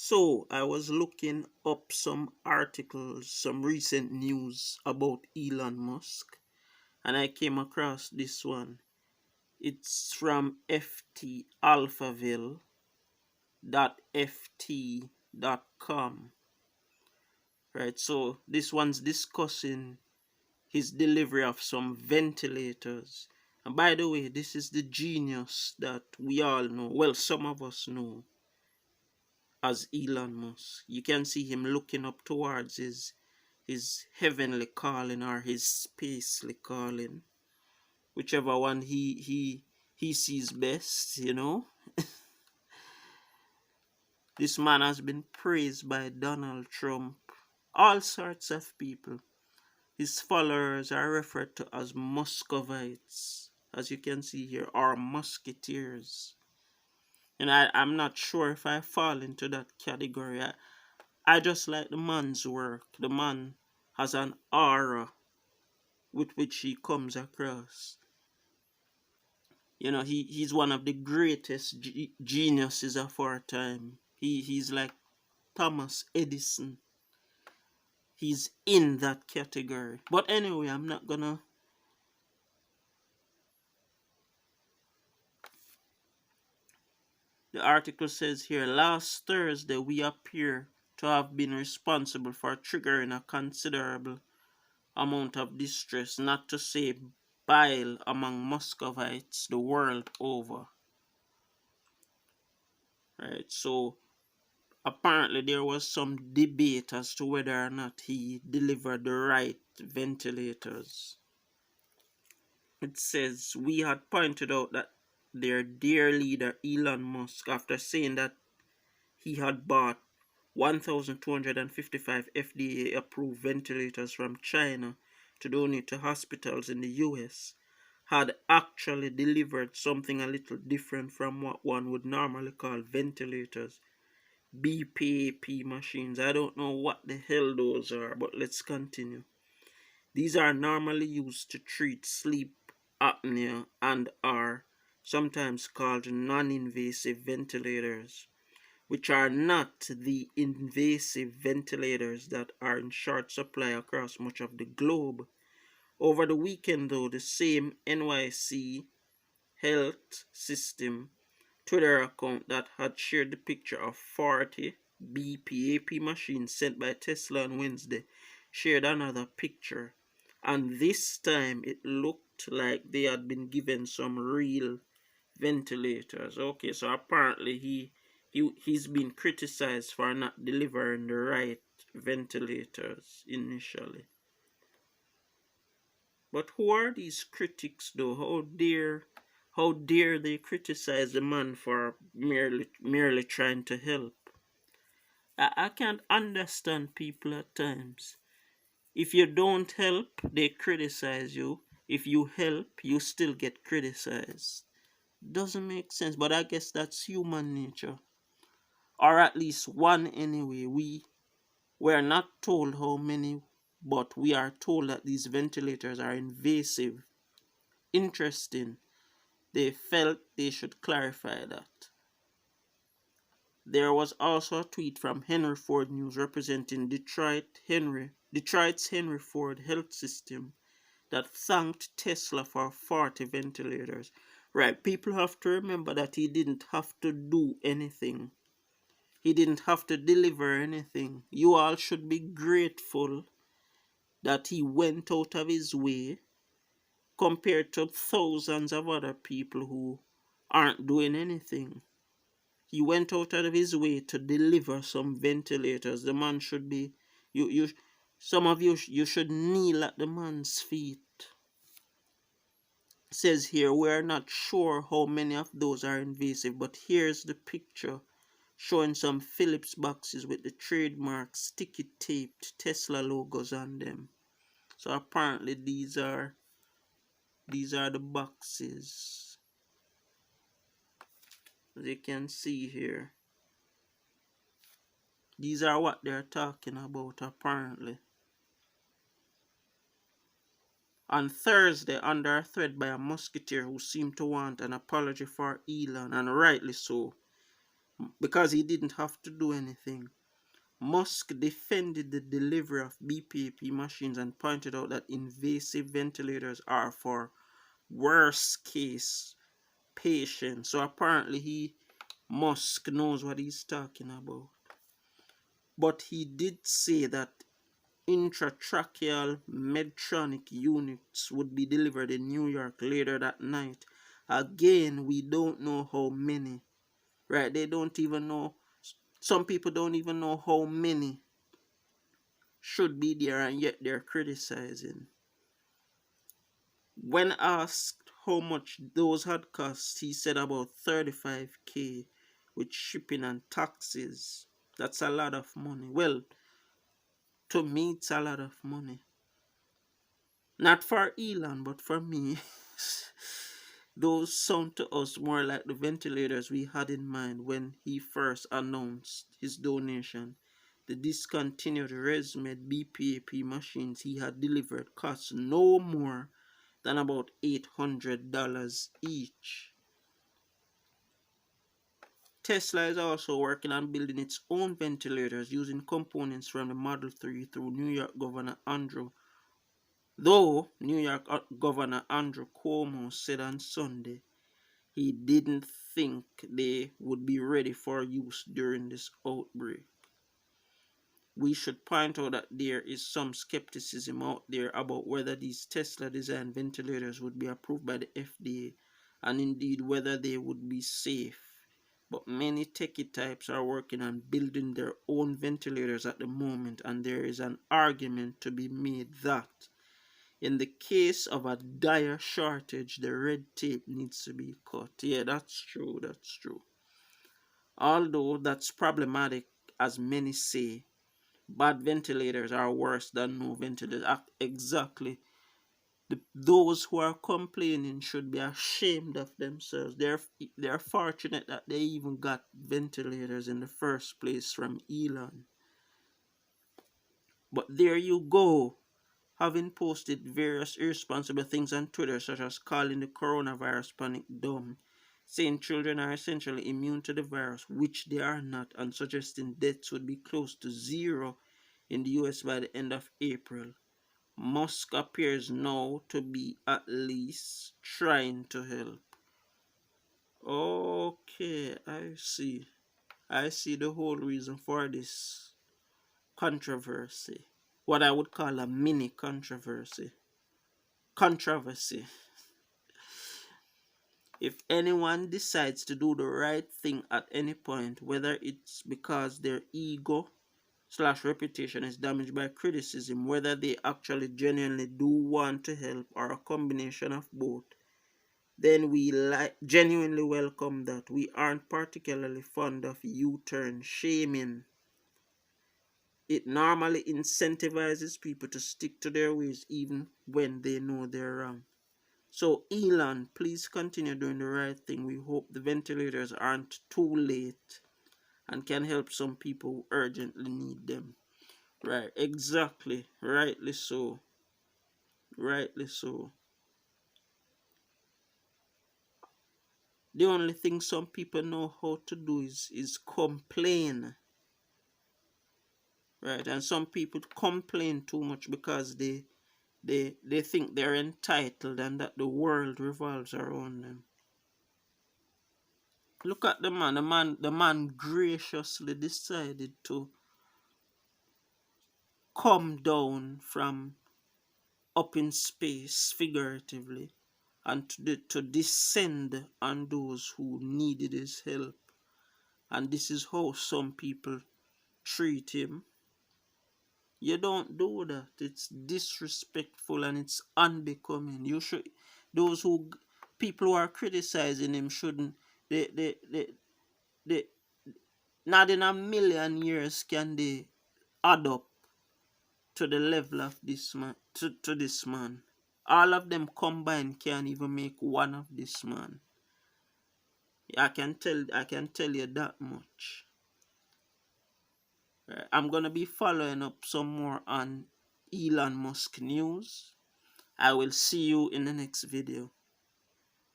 So, I was looking up some articles, some recent news about Elon Musk, and I came across this one. It's from ftalphaville.ft.com. Right, so this one's discussing his delivery of some ventilators. And by the way, this is the genius that we all know. Well, some of us know as Elon Musk. You can see him looking up towards his heavenly calling or his spacely calling, whichever one he sees best. This man has been praised by Donald Trump, all sorts of people. His followers are referred to as Muscovites, as you can see here, or Musketeers. And I'm not sure if I fall into that category. I just like the man's work. The man has an aura with which he comes across. He's one of the greatest geniuses of our time. He's like Thomas Edison. He's in that category. But anyway, I'm not gonna. The article says here, last Thursday we appear to have been responsible for triggering a considerable amount of distress, not to say bile, among Muscovites the world over. Right, so apparently there was some debate as to whether or not he delivered the right ventilators. It says, we had pointed out that their dear leader Elon Musk, after saying that he had bought 1,255 FDA approved ventilators from China to donate to hospitals in the US, had actually delivered something a little different from what one would normally call ventilators. BPAP machines. I don't know what the hell those are, but let's continue. These are normally used to treat sleep apnea and are sometimes called non-invasive ventilators, which are not the invasive ventilators that are in short supply across much of the globe. Over the weekend, though, the same NYC Health System Twitter account that had shared the picture of 40 BPAP machines sent by Tesla on Wednesday shared another picture, and this time it looked like they had been given some real ventilators. Okay, so apparently he's been criticized for not delivering the right ventilators initially. But who are these critics though? How dare they criticize the man for merely trying to help? I can't understand people at times. If you don't help, they criticize you. If you help, you still get criticized. Doesn't make sense, but I guess that's human nature. Or at least one anyway. We're not told how many, but we are told that these ventilators are invasive. Interesting. They felt they should clarify that. There was also a tweet from Henry Ford News representing Detroit's Henry Ford Health System that thanked Tesla for 40 ventilators. Right, people have to remember that he didn't have to do anything. He didn't have to deliver anything. You all should be grateful that he went out of his way compared to thousands of other people who aren't doing anything. He went out of his way to deliver some ventilators. The man should be, some of you should kneel at the man's feet. It says here, we're not sure how many of those are invasive, but here's the picture showing some Philips boxes with the trademark sticky taped Tesla logos on them. So apparently these are the boxes, as you can see here. These are what they're talking about apparently. On Thursday, under a threat by a musketeer who seemed to want an apology for Elon, and rightly so, because he didn't have to do anything. Musk defended the delivery of BPAP machines and pointed out that invasive ventilators are for worst case patients. So apparently Musk knows what he's talking about. But he did say that intratracheal Medtronic units would be delivered in New York later that night. Again, we don't know how many. Right? They don't even know. Some people don't even know how many should be there, and yet they're criticizing. When asked how much those had cost, he said about 35K with shipping and taxes. That's a lot of money. Well, to me, it's a lot of money. Not for Elon, but for me. Those sound to us more like the ventilators we had in mind when he first announced his donation. The discontinued ResMed BPAP machines he had delivered cost no more than about $800 each. Tesla is also working on building its own ventilators using components from the Model 3 through New York Governor Andrew. Though New York Governor Andrew Cuomo said on Sunday he didn't think they would be ready for use during this outbreak. We should point out that there is some skepticism out there about whether these Tesla designed ventilators would be approved by the FDA and indeed whether they would be safe. But many techie types are working on building their own ventilators at the moment, and there is an argument to be made that in the case of a dire shortage, the red tape needs to be cut. Yeah, that's true, that's true. Although that's problematic, as many say, bad ventilators are worse than no ventilators. Exactly. Those who are complaining should be ashamed of themselves. They're fortunate that they even got ventilators in the first place from Elon. But there you go. Having posted various irresponsible things on Twitter, such as calling the coronavirus panic dumb, saying children are essentially immune to the virus, which they are not, and suggesting deaths would be close to zero in the US by the end of April, Musk appears now to be at least trying to help. Okay, I see. I see the whole reason for this controversy. What I would call a mini controversy. Controversy. If anyone decides to do the right thing at any point, whether it's because their ego slash reputation is damaged by criticism, whether they actually genuinely do want to help, or a combination of both, then we genuinely welcome that. We aren't particularly fond of U-turn shaming. It normally incentivizes people to stick to their ways even when they know they're wrong. So Elon, please continue doing the right thing. We hope the ventilators aren't too late and can help some people who urgently need them. Right, exactly. Rightly so. Rightly so. The only thing some people know how to do is complain. Right, and some people complain too much because they think they're entitled and that the world revolves around them. Look at the man graciously decided to come down from up in space, figuratively, and to descend on those who needed his help. And this is how some people treat him. You don't do that. It's disrespectful and it's unbecoming. You should, those who, people who are criticizing him shouldn't, they not in a million years can they add up to the level of this man, to this man. All of them combined can't even make one of this man. I can tell you that much. Right. I'm gonna be following up some more on Elon Musk news. I will see you in the next video.